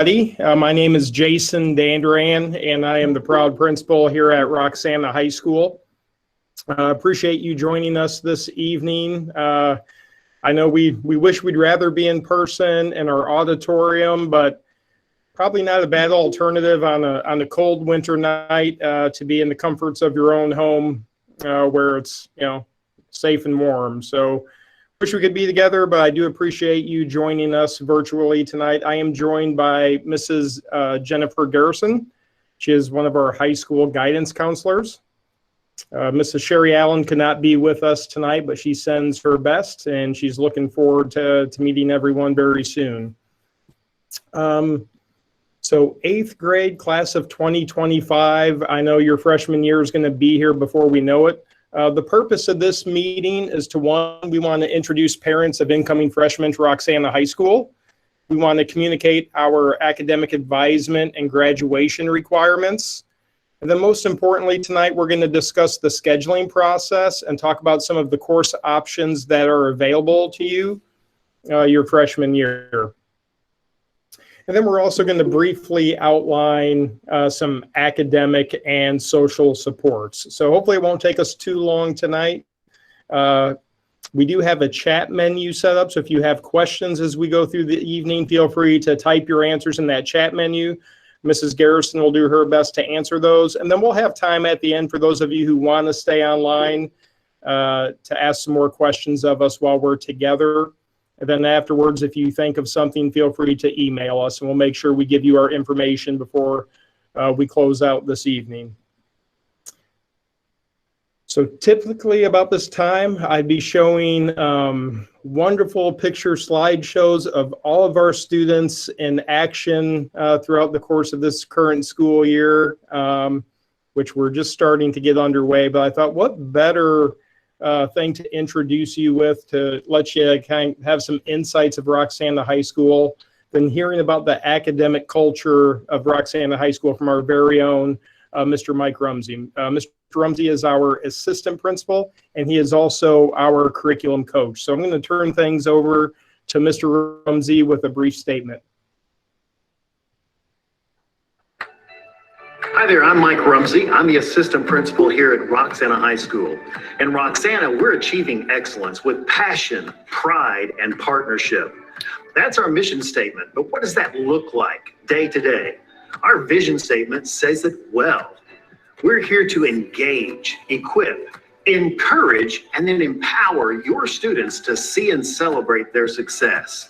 My name is Jason Dandran, and I am the proud principal here at Roxana High School. Appreciate you joining us this evening. I know we wish we'd rather be in person in our auditorium, but probably not a bad alternative on a cold winter night to be in the comforts of your own home where it's safe and warm. So wish we could be together, but I do appreciate you joining us virtually tonight. I am joined by Mrs. Jennifer Garrison. She is one of our high school guidance counselors. Mrs. Sherry Allen could not be with us tonight, but she sends her best, and she's looking forward to meeting everyone very soon. So 8th grade class of 2025, I know your freshman year is going to be here before we know it. The purpose of this meeting is to, one, we want to introduce parents of incoming freshmen to Roxana High School. We want to communicate our academic advisement and graduation requirements. And then most importantly, tonight we're going to discuss the scheduling process and talk about some of the course options that are available to you your freshman year. And then we're also going to briefly outline some academic and social supports. So hopefully it won't take us too long tonight. We do have a chat menu set up, so if you have questions as we go through the evening, feel free to type your answers in that chat menu. Mrs. Garrison will do her best to answer those. And then we'll have time at the end for those of you who want to stay online to ask some more questions of us while we're together. And then afterwards, if you think of something, feel free to email us, and we'll make sure we give you our information before we close out this evening. So typically about this time, I'd be showing wonderful picture slideshows of all of our students in action throughout the course of this current school year, which we're just starting to get underway. But I thought, what better thing to introduce you with to let you kind of have some insights of Roxana High School than hearing about the academic culture of Roxana High School from our very own Mr. Mike Rumsey. Mr. Rumsey is our assistant principal, and he is also our curriculum coach. So I'm going to turn things over to Mr. Rumsey with a brief statement. Hi there, I'm Mike Rumsey. I'm the assistant principal here at Roxana High School. In Roxana, we're achieving excellence with passion, pride, and partnership. That's our mission statement, but what does that look like day to day? Our vision statement says it well. We're here to engage, equip, encourage, and then empower your students to see and celebrate their success.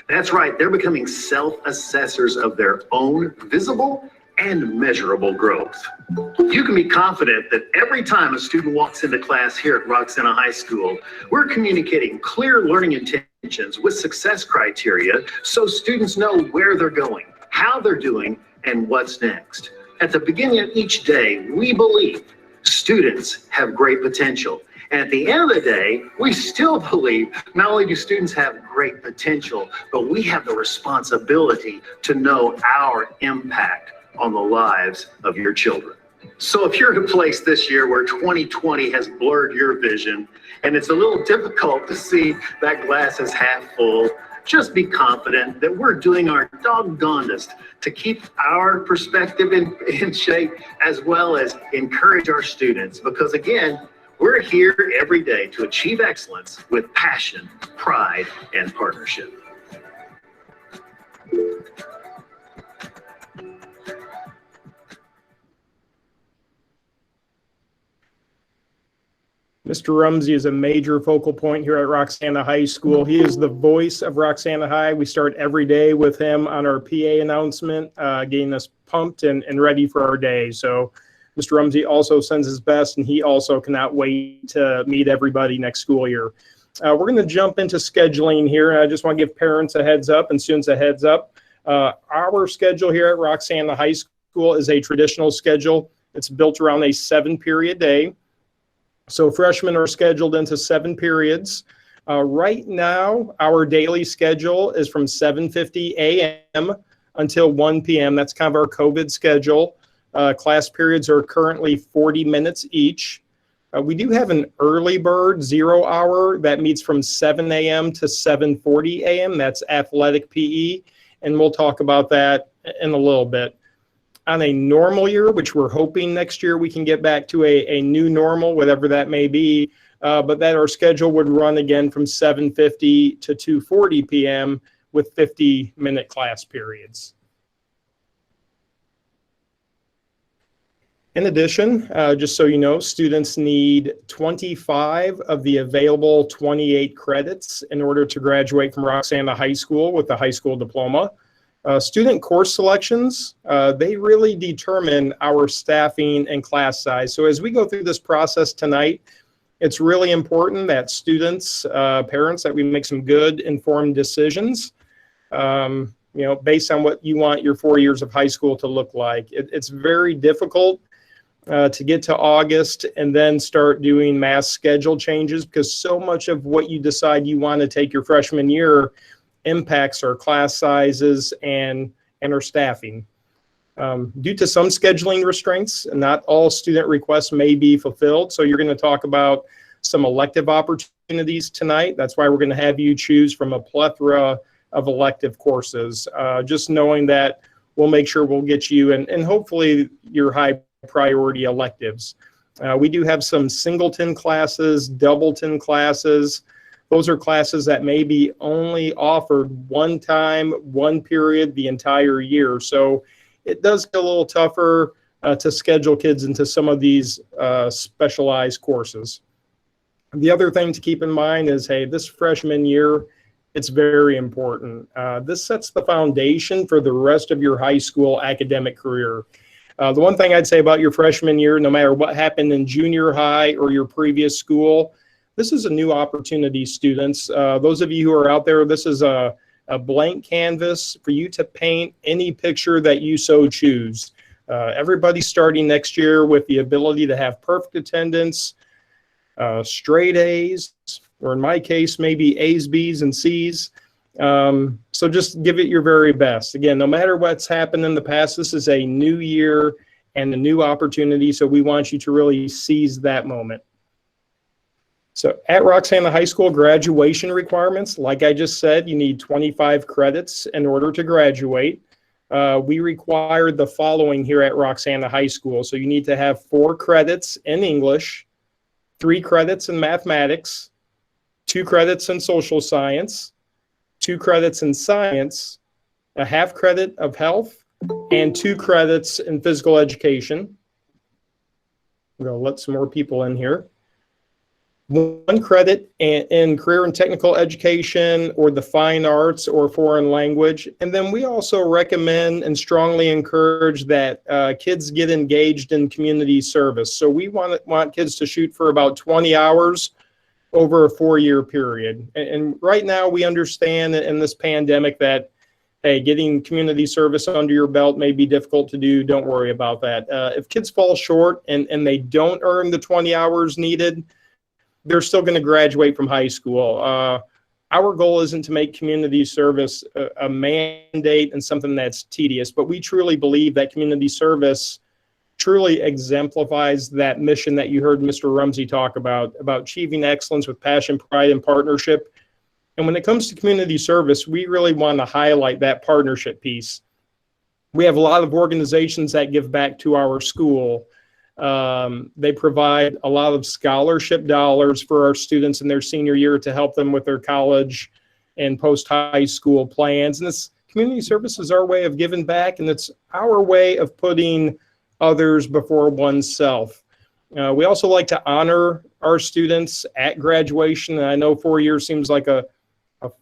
That's right, they're becoming self-assessors of their own visible and measurable growth. You can be confident that every time a student walks into class here at Roxana High School, we're communicating clear learning intentions with success criteria so students know where they're going, how they're doing, and what's next. At the beginning of each day, we believe students have great potential. And at the end of the day, we still believe not only do students have great potential, but we have the responsibility to know our impact on the lives of your children. So if you're in a place this year where 2020 has blurred your vision and it's a little difficult to see that glass is half full, just be confident that we're doing our doggonedest to keep our perspective in shape, as well as encourage our students, because again, we're here every day to achieve excellence with passion, pride, and partnership. Mr. Rumsey is a major focal point here at Roxana High School. He is the voice of Roxana High. We start every day with him on our PA announcement, getting us pumped and ready for our day. So Mr. Rumsey also sends his best, and he also cannot wait to meet everybody next school year. We're going to jump into scheduling here. I just want to give parents a heads up and students a heads up. Our schedule here at Roxana High School is a traditional schedule. It's built around a 7-period day. So freshmen are scheduled into 7 periods. Right now, our daily schedule is from 7:50 a.m. until 1 p.m. That's kind of our COVID schedule. Class periods are currently 40 minutes each. We do have an early bird 0 hour that meets from 7 a.m. to 7:40 a.m. That's athletic PE, and we'll talk about that in a little bit. On a normal year, which we're hoping next year we can get back to a new normal, whatever that may be, but that our schedule would run again from 7:50 to 2:40 p.m. with 50-minute class periods. In addition, just so you know, students need 25 of the available 28 credits in order to graduate from Roxana High School with a high school diploma. Student course selections, they really determine our staffing and class size. So as we go through this process tonight, it's really important that students, parents, that we make some good informed decisions, based on what you want your 4 years of high school to look like. It's very difficult to get to August and then start doing mass schedule changes, because so much of what you decide you want to take your freshman year impacts our class sizes and our staffing. Due to some scheduling restraints, not all student requests may be fulfilled. So you're going to talk about some elective opportunities tonight. That's why we're going to have you choose from a plethora of elective courses. Just knowing that we'll make sure we'll get you and hopefully your high priority electives. We do have some singleton classes, doubleton classes. Those are classes that may be only offered one time, one period, the entire year. So it does get a little tougher to schedule kids into some of these specialized courses. The other thing to keep in mind is, hey, this freshman year, it's very important. This sets the foundation for the rest of your high school academic career. The one thing I'd say about your freshman year, no matter what happened in junior high or your previous school, this is a new opportunity, students. Those of you who are out there, this is a blank canvas for you to paint any picture that you so choose. Everybody's starting next year with the ability to have perfect attendance, straight A's, or in my case, maybe A's, B's, and C's. So just give it your very best. Again, no matter what's happened in the past, this is a new year and a new opportunity. So we want you to really seize that moment. So at Roxana High School, graduation requirements, like I just said, you need 25 credits in order to graduate. We require the following here at Roxana High School. So you need to have 4 credits in English, 3 credits in mathematics, 2 credits in social science, 2 credits in science, a half credit of health, and 2 credits in physical education. We're going to let some more people in here. 1 credit in career and technical education or the fine arts or foreign language. And then we also recommend and strongly encourage that kids get engaged in community service. So we want kids to shoot for about 20 hours over a 4-year period. And right now we understand in this pandemic that, hey, getting community service under your belt may be difficult to do. Don't worry about that. If kids fall short and they don't earn the 20 hours needed, they're still going to graduate from high school. Our goal isn't to make community service a mandate and something that's tedious, but we truly believe that community service truly exemplifies that mission that you heard Mr. Rumsey talk about achieving excellence with passion, pride, and partnership. And when it comes to community service, we really want to highlight that partnership piece. We have a lot of organizations that give back to our school. They provide a lot of scholarship dollars for our students in their senior year to help them with their college and post-high school plans. And this community service is our way of giving back, and it's our way of putting others before oneself. We also like to honor our students at graduation. And I know 4 years seems like a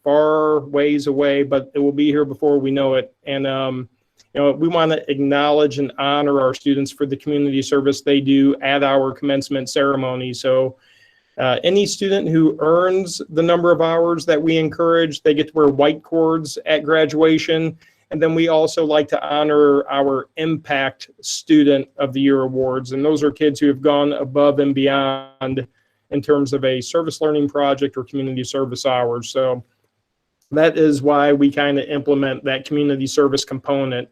far ways away, but it will be here before we know it. And we want to acknowledge and honor our students for the community service they do at our commencement ceremony. So any student who earns the number of hours that we encourage, they get to wear white cords at graduation. And then we also like to honor our Impact Student of the Year awards. And those are kids who have gone above and beyond in terms of a service learning project or community service hours. So that is why we kind of implement that community service component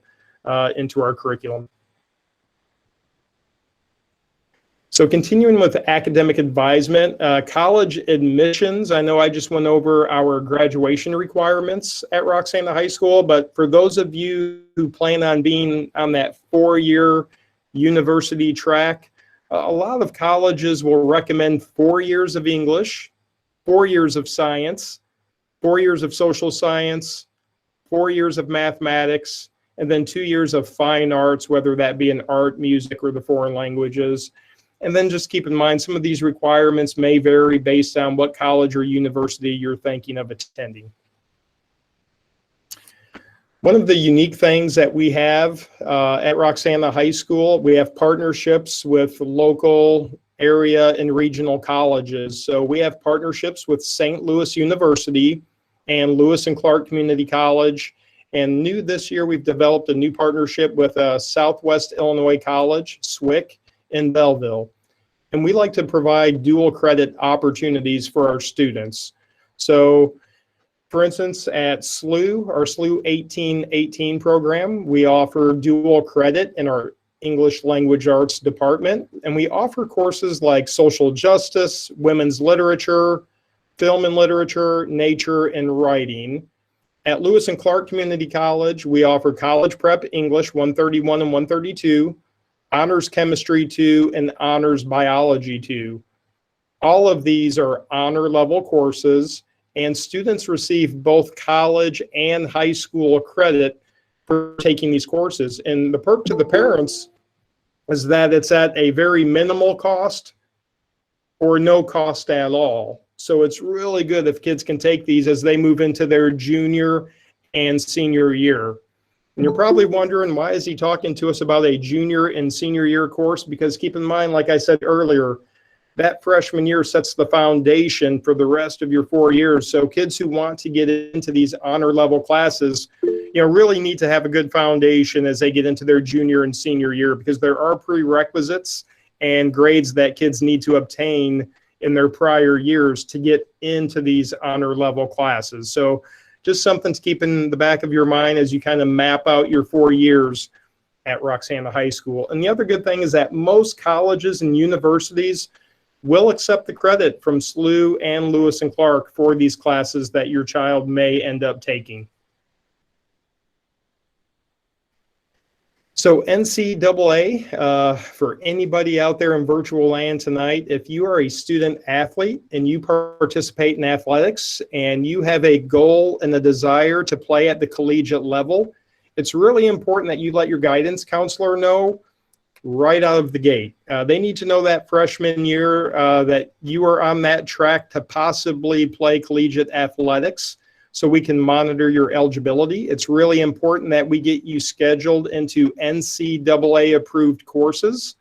into our curriculum. So continuing with academic advisement, college admissions, I know I just went over our graduation requirements at Roxana High School, but for those of you who plan on being on that 4-year university track, a lot of colleges will recommend 4 years of English, 4 years of science, 4 years of social science, 4 years of mathematics, and then 2 years of fine arts, whether that be in art, music, or the foreign languages. And then just keep in mind, some of these requirements may vary based on what college or university you're thinking of attending. One of the unique things that we have at Roxana High School, we have partnerships with local area and regional colleges. So we have partnerships with St. Louis University and Lewis and Clark Community College. And new this year, we've developed a new partnership with Southwest Illinois College, SWIC, in Belleville. And we like to provide dual credit opportunities for our students. So for instance, at SLU, our SLU 1818 program, we offer dual credit in our English Language Arts department. And we offer courses like social justice, women's literature, film and literature, nature, and writing. At Lewis and Clark Community College, we offer College Prep English 131 and 132, Honors Chemistry 2, and Honors Biology 2. All of these are honor level courses, and students receive both college and high school credit for taking these courses. And the perk to the parents is that it's at a very minimal cost or no cost at all. So it's really good if kids can take these as they move into their junior and senior year. And you're probably wondering, why is he talking to us about a junior and senior year course? Because keep in mind, like I said earlier, that freshman year sets the foundation for the rest of your 4 years. So kids who want to get into these honor level classes, really need to have a good foundation as they get into their junior and senior year, because there are prerequisites and grades that kids need to obtain in their prior years to get into these honor level classes. So just something to keep in the back of your mind as you kind of map out your 4 years at Roxana High School. And the other good thing is that most colleges and universities will accept the credit from SLU and Lewis and Clark for these classes that your child may end up taking. So NCAA, for anybody out there in virtual land tonight, if you are a student athlete and you participate in athletics and you have a goal and a desire to play at the collegiate level, it's really important that you let your guidance counselor know right out of the gate. They need to know that freshman year that you are on that track to possibly play collegiate athletics, so we can monitor your eligibility. It's really important that we get you scheduled into NCAA approved courses,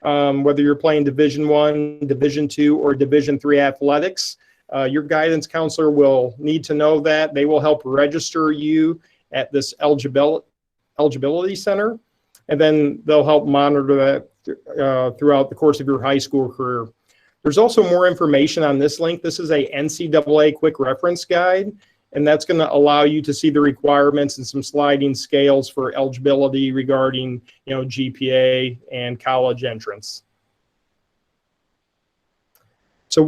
whether you're playing Division I, Division II, or Division III athletics. Your guidance counselor will need to know that. They will help register you at this eligibility center, and then they'll help monitor that throughout the course of your high school career. There's also more information on this link. This is a NCAA quick reference guide, and that's going to allow you to see the requirements and some sliding scales for eligibility regarding, GPA and college entrance. So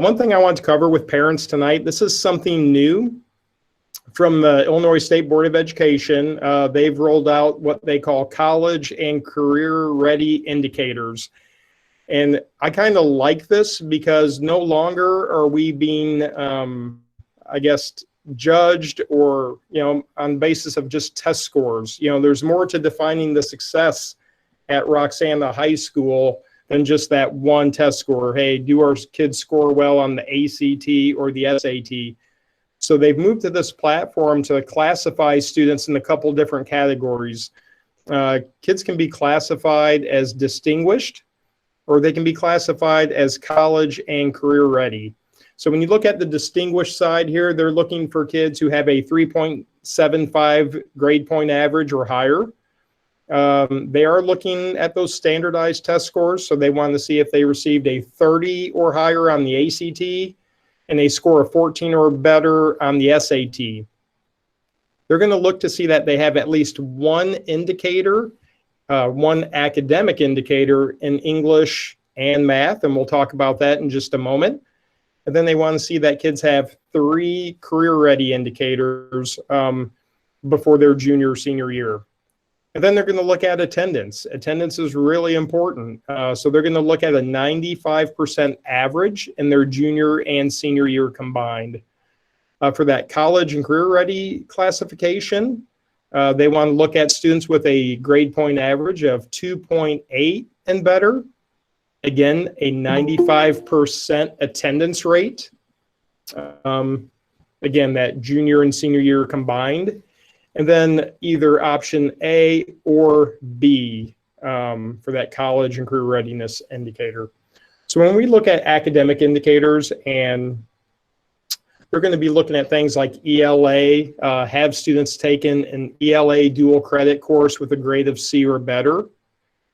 one thing I want to cover with parents tonight, this is something new from the Illinois State Board of Education. They've rolled out what they call college and career ready indicators. And I kind of like this because no longer are we being, judged or, on the basis of just test scores. There's more to defining the success at Roxana High School than just that one test score. Hey, do our kids score well on the ACT or the SAT? So they've moved to this platform to classify students in a couple different categories. Kids can be classified as distinguished, or they can be classified as college and career ready. So when you look at the distinguished side here, they're looking for kids who have a 3.75 grade point average or higher. They are looking at those standardized test scores, so they want to see if they received a 30 or higher on the ACT and a score of 14 or better on the SAT. They're going to look to see that they have at least one indicator, one academic indicator in English, and math, and we'll talk about that in just a moment. And then they want to see that kids have 3 career-ready indicators before their junior or senior year. And then they're going to look at attendance. Attendance is really important. So they're going to look at a 95% average in their junior and senior year combined. For that college and career-ready classification, they want to look at students with a grade point average of 2.8 and better. Again, a 95% attendance rate. Again, that junior and senior year combined. And then either option A or B for that college and career readiness indicator. So when we look at academic indicators, and they're going to be looking at things like ELA, have students taken an ELA dual credit course with a grade of C or better?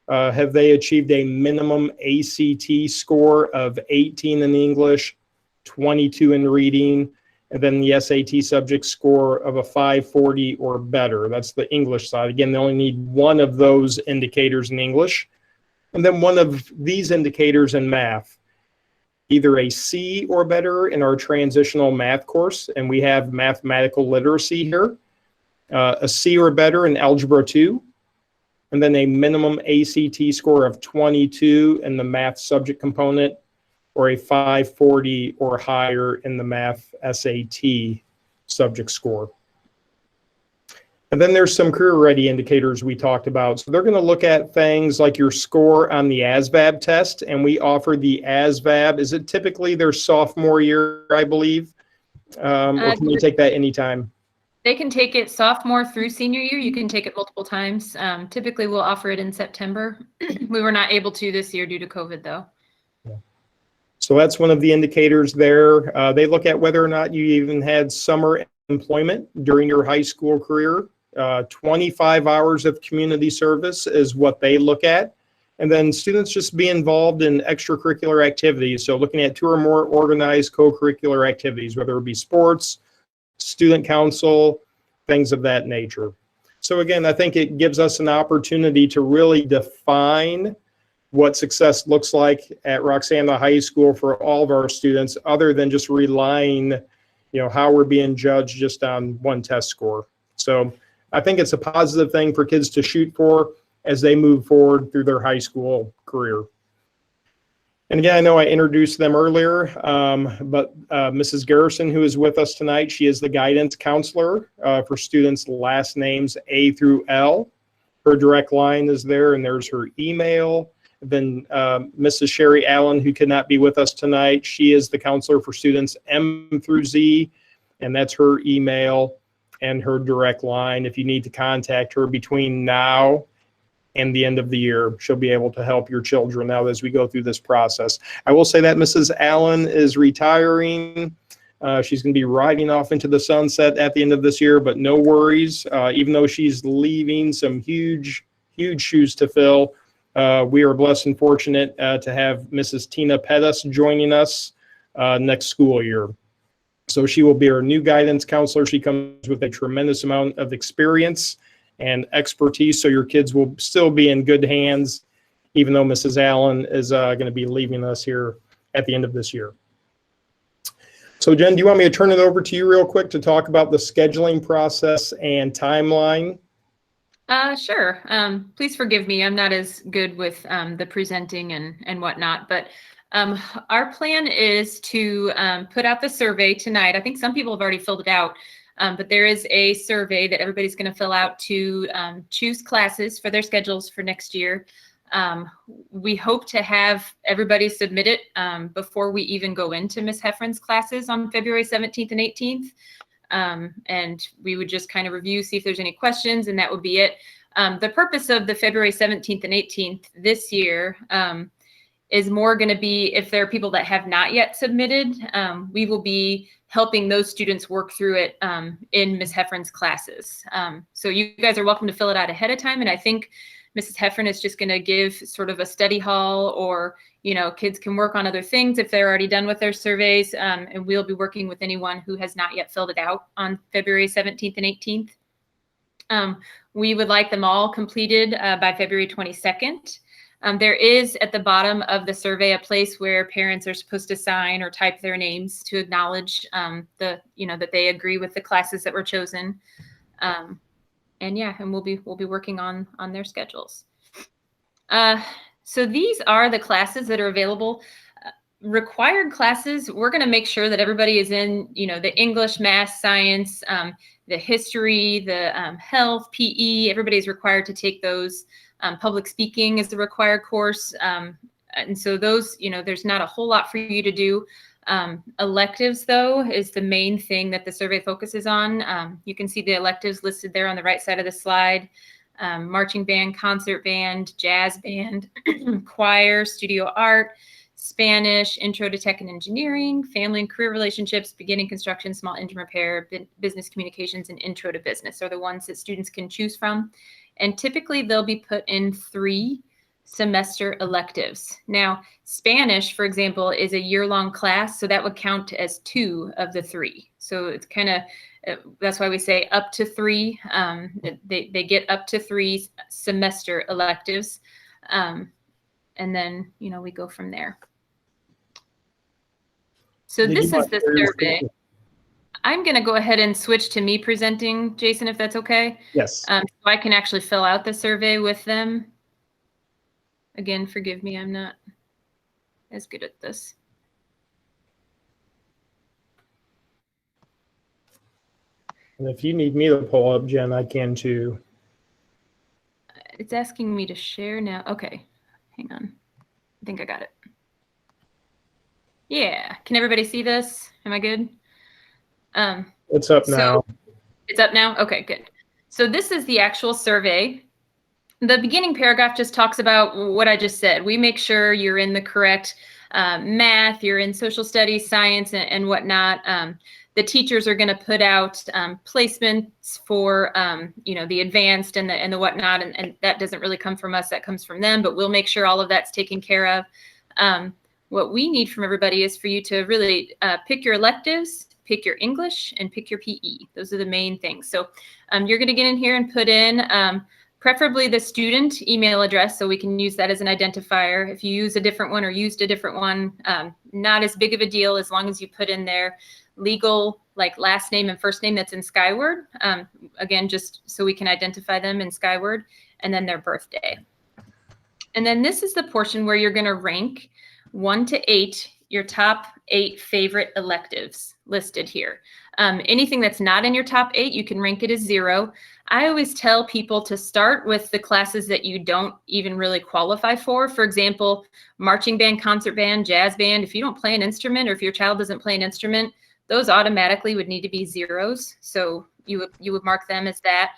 Have they achieved a minimum ACT score of 18 in English, 22 in reading, and then the SAT subject score of a 540 or better? That's the English side. Again, they only need one of those indicators in English, and then one of these indicators in math. Either a C or better in our transitional math course, and we have mathematical literacy here, a C or better in Algebra 2, and then a minimum ACT score of 22 in the math subject component, or a 540 or higher in the math SAT subject score. And then there's some career-ready indicators we talked about. So they're going to look at things like your score on the ASVAB test, and we offer the ASVAB. Is it typically their sophomore year, I believe? Or can you take that anytime? They can take it sophomore through senior year. You can take it multiple times. Typically, we'll offer it in September. We were not able to this year due to COVID, though. Yeah. So that's one of the indicators there. They look at whether or not you even had summer employment during your high school career. 25 hours of community service is what they look at. And then students just be involved in extracurricular activities. So looking at 2 or more organized co-curricular activities, whether it be sports, student council, things of that nature. So again, I think it gives us an opportunity to really define what success looks like at Roxana High School for all of our students, other than just relying, how we're being judged just on one test score. So I think it's a positive thing for kids to shoot for as they move forward through their high school career. And again, I know I introduced them earlier, but Mrs. Garrison, who is with us tonight, she is the guidance counselor for students' last names A through L. Her direct line is there, and there's her email. Then Mrs. Sherry Allen, who could not be with us tonight, she is the counselor for students M through Z, and that's her email and her direct line. If you need to contact her between now and the end of the year, she'll be able to help your children out as we go through this process. I will say that Mrs. Allen is retiring. She's going to be riding off into the sunset at the end of this year, but no worries. Even though she's leaving some huge shoes to fill, we are blessed and fortunate to have Mrs. Tina Pettis joining us next school year. So she will be our new guidance counselor. She comes with a tremendous amount of experience and expertise, so your kids will still be in good hands, even though Mrs. Allen is going to be leaving us here at the end of this year. So Jen, do you want me to turn it over to you real quick to talk about the scheduling process and timeline? Sure. Please forgive me. I'm not as good with the presenting and whatnot, but our plan is to put out the survey tonight. I think some people have already filled it out, but there is a survey that everybody's going to fill out to choose classes for their schedules for next year. We hope to have everybody submit it before we even go into Ms. Heffron's classes on February 17th and 18th. And we would just kind of review, see if there's any questions, and that would be it. The purpose of the February 17th and 18th this year is more going to be if there are people that have not yet submitted, we will be helping those students work through it in Ms. Heffron's classes. So you guys are welcome to fill it out ahead of time. And I think Mrs. Heffron is just going to give sort of a study hall, or, kids can work on other things if they're already done with their surveys. And we'll be working with anyone who has not yet filled it out on February 17th and 18th. We would like them all completed by February 22nd. There is at the bottom of the survey a place where parents are supposed to sign or type their names to acknowledge that they agree with the classes that were chosen. And we'll be working on their schedules. So these are the classes that are available. Required classes, we're going to make sure that everybody is in, the English, math, science, the history, the health, PE. Everybody's required to take those. Public speaking is the required course. And so those, there's not a whole lot for you to do. Electives, though, is the main thing that the survey focuses on. You can see the electives listed there on the right side of the slide. Marching band, concert band, jazz band, choir, studio art, Spanish, intro to tech and engineering, family and career relationships, beginning construction, small engine repair, business communications, and intro to business are the ones that students can choose from. And typically they'll be put in 3 semester electives. Now, Spanish, for example, is a year-long class, so that would count as 2 of the 3. So it's kind of, that's why we say up to 3. They get up to 3 semester electives. And then, we go from there. So this is the survey. I'm going to go ahead and switch to me presenting, Jason, if that's okay. Yes. So I can actually fill out the survey with them. Again, forgive me, I'm not as good at this. And if you need me to pull up, Jen, I can too. It's asking me to share now. Okay, hang on. I think I got it. Yeah, can everybody see this? Am I good? It's up now. It's up now? Okay, good. So this is the actual survey. The beginning paragraph just talks about what I just said. We make sure you're in the correct math, you're in social studies, science, and whatnot. The teachers are going to put out placements for, the advanced and the whatnot, and that doesn't really come from us. That comes from them, but we'll make sure all of that's taken care of. What we need from everybody is for you to really pick your electives, pick your English, and pick your PE. Those are the main things. So you're going to get in here and put in preferably the student email address, so we can use that as an identifier. If you use a different one or used a different one, not as big of a deal as long as you put in their legal, like last name and first name that's in Skyward. Again, just so we can identify them in Skyward, and then their birthday. And then this is the portion where you're going to rank 1 to 8, your top 8 favorite electives listed here. Anything that's not in your top 8, you can rank it as 0. I always tell people to start with the classes that you don't even really qualify for. For example, marching band, concert band, jazz band. If you don't play an instrument, or if your child doesn't play an instrument, those automatically would need to be 0s. So you would mark them as that.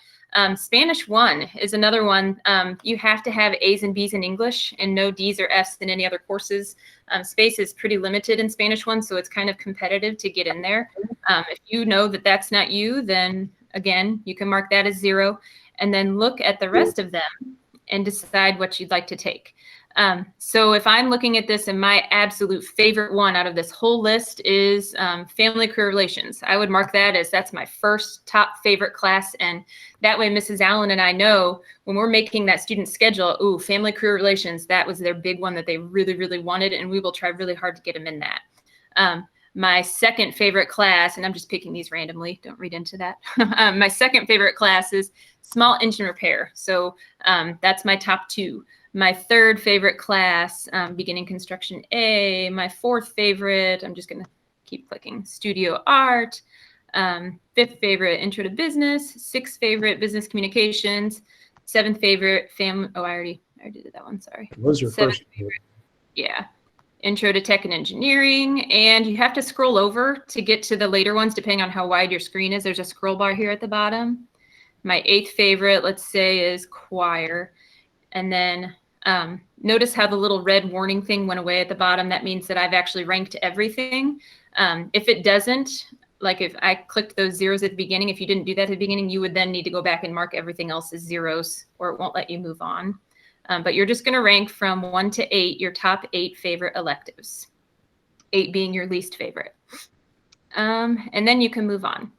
Spanish 1 is another one. You have to have A's and B's in English and no D's or F's in any other courses. Space is pretty limited in Spanish 1, so it's kind of competitive to get in there. If you know that that's not you, then again, you can mark that as 0, and then look at the rest of them and decide what you'd like to take. So if I'm looking at this, and my absolute favorite one out of this whole list is family career relations, I would mark that as that's my first top favorite class. And that way Mrs. Allen and I know when we're making that student schedule, ooh, family career relations, that was their big one that they really, really wanted. And we will try really hard to get them in that. My second favorite class, and I'm just picking these randomly, don't read into that. My second favorite class is small engine repair. So that's my top 2. My third favorite class, beginning construction A. My fourth favorite, I'm just gonna keep clicking, studio art. Fifth favorite, intro to business. Sixth favorite, business communications. Seventh favorite, family, oh, I already did that one, sorry. What was your first favorite? Yeah, intro to tech and engineering. And you have to scroll over to get to the later ones, depending on how wide your screen is. There's a scroll bar here at the bottom. My 8th favorite, let's say, is choir. And then notice how the little red warning thing went away at the bottom. That means that I've actually ranked everything. If it doesn't, like if I clicked those 0s at the beginning, if you didn't do that at the beginning, you would then need to go back and mark everything else as 0s, or it won't let you move on. But you're just going to rank from 1 to 8, your top 8 favorite electives, 8 being your least favorite. And then you can move on.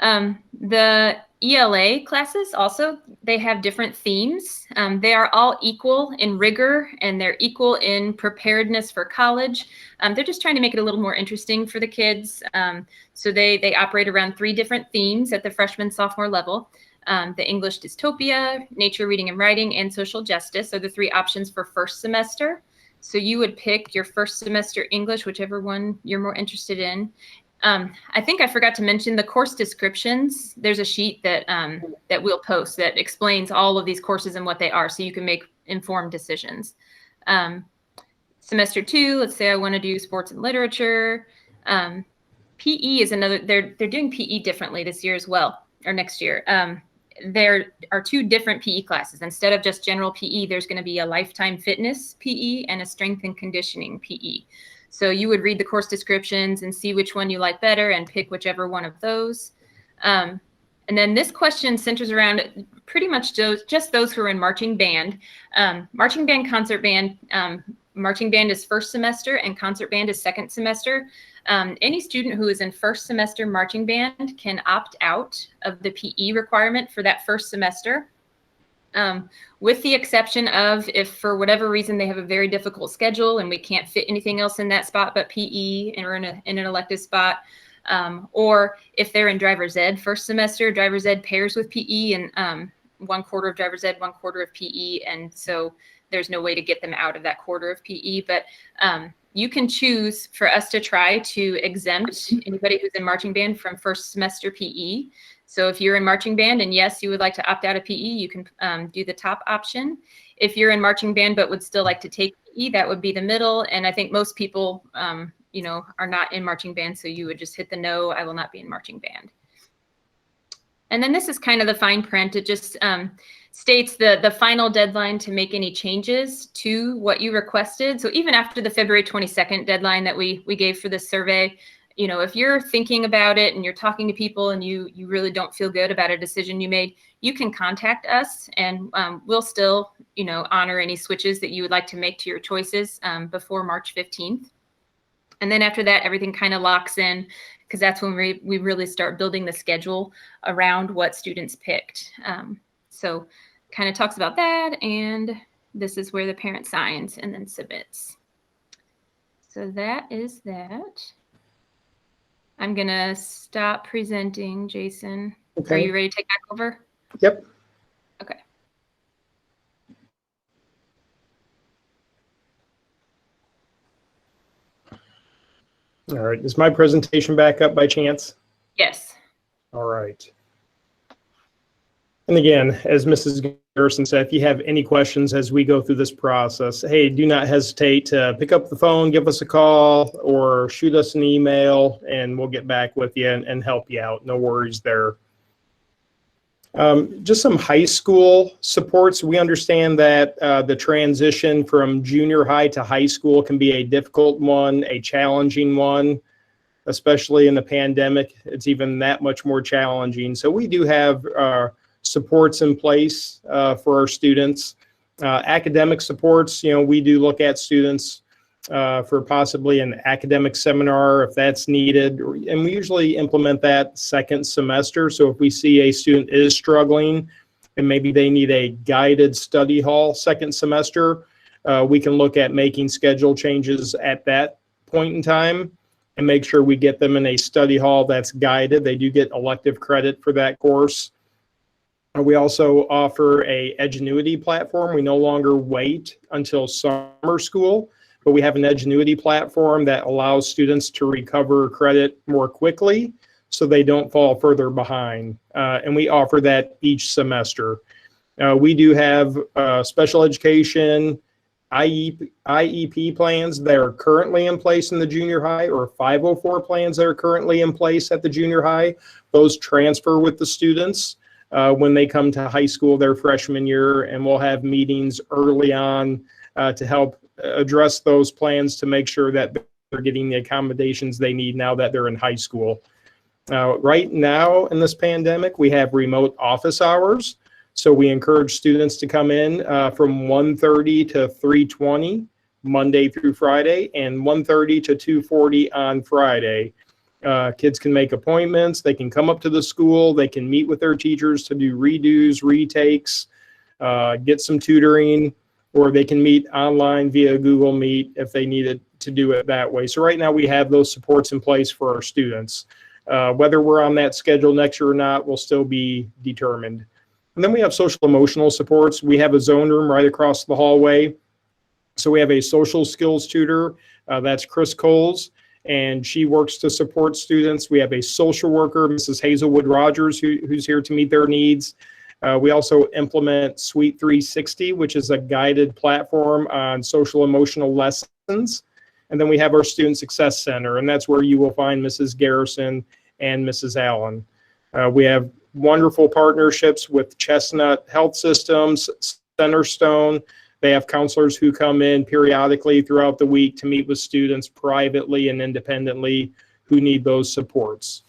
The ELA classes also, they have different themes. They are all equal in rigor and they're equal in preparedness for college. They're just trying to make it a little more interesting for the kids. So they operate around 3 different themes at the freshman, sophomore level. The English dystopia, nature, reading and writing, and social justice are the 3 options for first semester. So you would pick your first semester English, whichever one you're more interested in. I think I forgot to mention the course descriptions. There's a sheet that that we'll post that explains all of these courses and what they are, so you can make informed decisions. Semester 2, let's say I want to do sports and literature. PE is another. They're doing PE differently this year as well, or next year. There are 2 different PE classes. Instead of just general PE, there's going to be a lifetime fitness PE and a strength and conditioning PE. So you would read the course descriptions and see which one you like better and pick whichever one of those. And then this question centers around pretty much just those who are in marching band. Marching band, concert band. Marching band is first semester and concert band is second semester. Any student who is in first semester marching band can opt out of the PE requirement for that first semester. With the exception of if for whatever reason they have a very difficult schedule and we can't fit anything else in that spot but PE and we're in an elective spot, or if they're in driver's ed first semester, driver's ed pairs with PE and 1/4 of driver's ed, 1/4 of PE, and so there's no way to get them out of that quarter of PE. But you can choose for us to try to exempt anybody who's in marching band from first semester PE. So if you're in marching band and yes, you would like to opt out of PE, you can do the top option. If you're in marching band but would still like to take PE, that would be the middle. And I think most people, you know, are not in marching band, so you would just hit the no, I will not be in marching band. And then this is kind of the fine print. It just states the final deadline to make any changes to what you requested. So even after the February 22nd deadline that we gave for this survey, you know, if you're thinking about it and you're talking to people and you really don't feel good about a decision you made, you can contact us and we'll still, you know, honor any switches that you would like to make to your choices before March 15th. And then after that, everything kind of locks in because that's when we really start building the schedule around what students picked. So kind of talks about that. And this is where the parent signs and then submits. So that is that. I'm going to stop presenting, Jason. Okay. Are you ready to take back over? Yep. Okay. All right. Is my presentation back up by chance? Yes. All right. And again, as Mrs. Garrison said, if you have any questions as we go through this process, hey, do not hesitate to pick up the phone, give us a call, or shoot us an email, and we'll get back with you and help you out. No worries there. Just some high school supports. We understand that the transition from junior high to high school can be a difficult one, a challenging one, especially in the pandemic. It's even that much more challenging. So we do have supports in place for our students. Academic supports, you know, we do look at students for possibly an academic seminar if that's needed, and we usually implement that second semester. So if we see a student is struggling and maybe they need a guided study hall second semester, we can look at making schedule changes at that point in time and make sure we get them in a study hall that's guided. They do get elective credit for that course. We also offer a Edgenuity platform. We no longer wait until summer school, but we have an Edgenuity platform that allows students to recover credit more quickly so they don't fall further behind. And we offer that each semester. We do have special education, IEP plans that are currently in place in the junior high, or 504 plans that are currently in place at the junior high. Those transfer with the students when they come to high school their freshman year, and we'll have meetings early on to help address those plans to make sure that they're getting the accommodations they need now that they're in high school. Right now in this pandemic, we have remote office hours. So we encourage students to come in from 1:30 to 3:20, Monday through Friday, and 1:30 to 2:40 on Friday. Kids can make appointments. They can come up to the school. They can meet with their teachers to do redos, retakes, get some tutoring, or they can meet online via Google Meet if they needed to do it that way. So right now we have those supports in place for our students. Whether we're on that schedule next year or not will still be determined. And then we have social emotional supports. We have a zone room right across the hallway. So we have a social skills tutor, that's Chris Coles, and she works to support students. We have a social worker, Mrs. Hazelwood Rogers, who's here to meet their needs. We also implement Suite 360, which is a guided platform on social emotional lessons. And then we have our Student Success Center, and that's where you will find Mrs. Garrison and Mrs. Allen. We have wonderful partnerships with Chestnut Health Systems, Centerstone. They have counselors who come in periodically throughout the week to meet with students privately and independently who need those supports.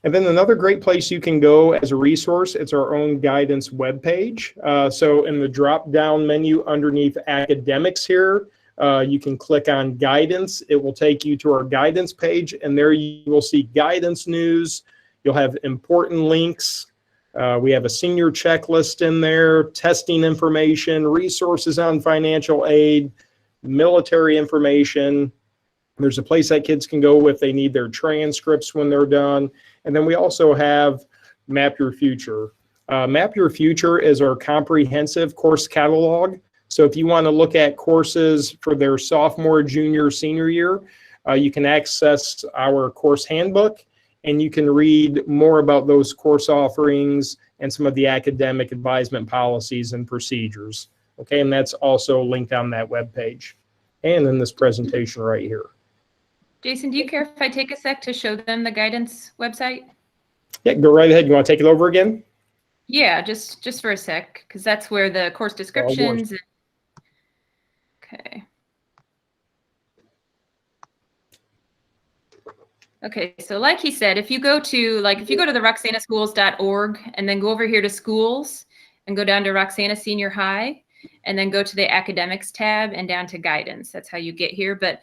And then another great place you can go as a resource, it's our own guidance webpage. So in the drop-down menu underneath academics here, you can click on guidance. It will take you to our guidance page, and there you will see guidance news. You'll have important links. We have a senior checklist in there, testing information, resources on financial aid, military information. There's a place that kids can go if they need their transcripts when they're done. And then we also have Map Your Future. Map Your Future is our comprehensive course catalog. So if you want to look at courses for their sophomore, junior, senior year, you can access our course handbook, and you can read more about those course offerings and some of the academic advisement policies and procedures. Okay, and that's also linked on that webpage and in this presentation right here. Jason, do you care if I take a sec to show them the guidance website? Yeah, go right ahead. You want to take it over again? Yeah, just for a sec, because that's where the course descriptions. Okay. Okay, so like he said, if you go to the roxanaschools.org and then go over here to schools and go down to Roxana Senior High and then go to the academics tab and down to guidance. That's how you get here. But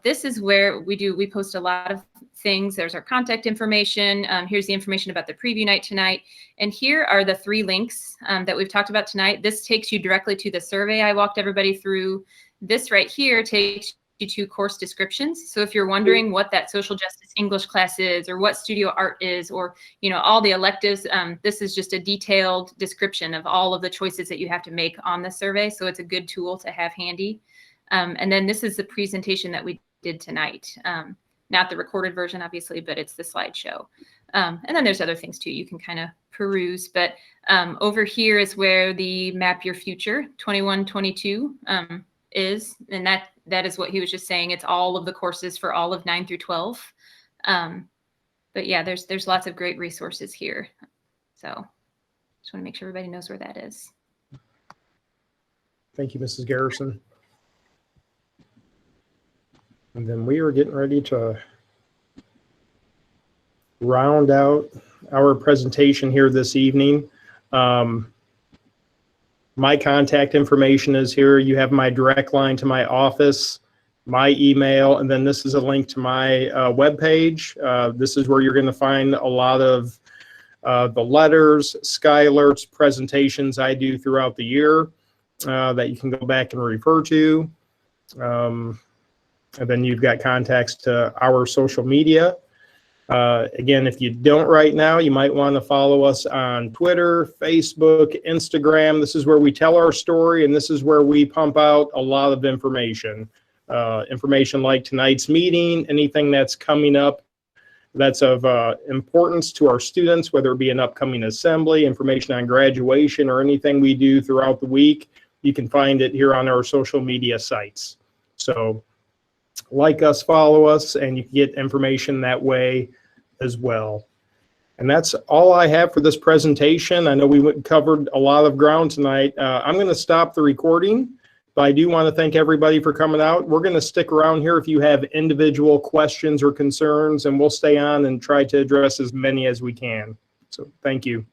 this is where we post a lot of things. There's our contact information. Here's the information about the preview night tonight. And here are the 3 links that we've talked about tonight. This takes you directly to the survey I walked everybody through. This right here takes you to course descriptions. So if you're wondering what that social justice English class is, or what studio art is, or all the electives, this is just a detailed description of all of the choices that you have to make on the survey. So it's a good tool to have handy. And then this is the presentation that we did tonight. Not the recorded version, obviously, but it's the slideshow. And then there's other things too you can kind of peruse. But over here is where the Map Your Future 21-22 is, and that is what he was just saying. It's all of the courses for all of 9 through 12. But yeah, there's lots of great resources here. So just want to make sure everybody knows where that is. Thank you, Mrs. Garrison. And then we are getting ready to round out our presentation here this evening. My contact information is here. You have my direct line to my office, my email, and then this is a link to my webpage. This is where you're going to find a lot of the letters, Sky Alerts, presentations I do throughout the year that you can go back and refer to. And then you've got contacts to our social media. Again, if you don't right now, you might want to follow us on Twitter, Facebook, Instagram. This is where we tell our story, and this is where we pump out a lot of information. Information like tonight's meeting, anything that's coming up that's of importance to our students, whether it be an upcoming assembly, information on graduation, or anything we do throughout the week. You can find it here on our social media sites. So like us, follow us, and you can get information that way as well. And that's all I have for this presentation. I know we covered a lot of ground tonight. I'm going to stop the recording, but I do want to thank everybody for coming out. We're going to stick around here if you have individual questions or concerns, and we'll stay on and try to address as many as we can. So thank you.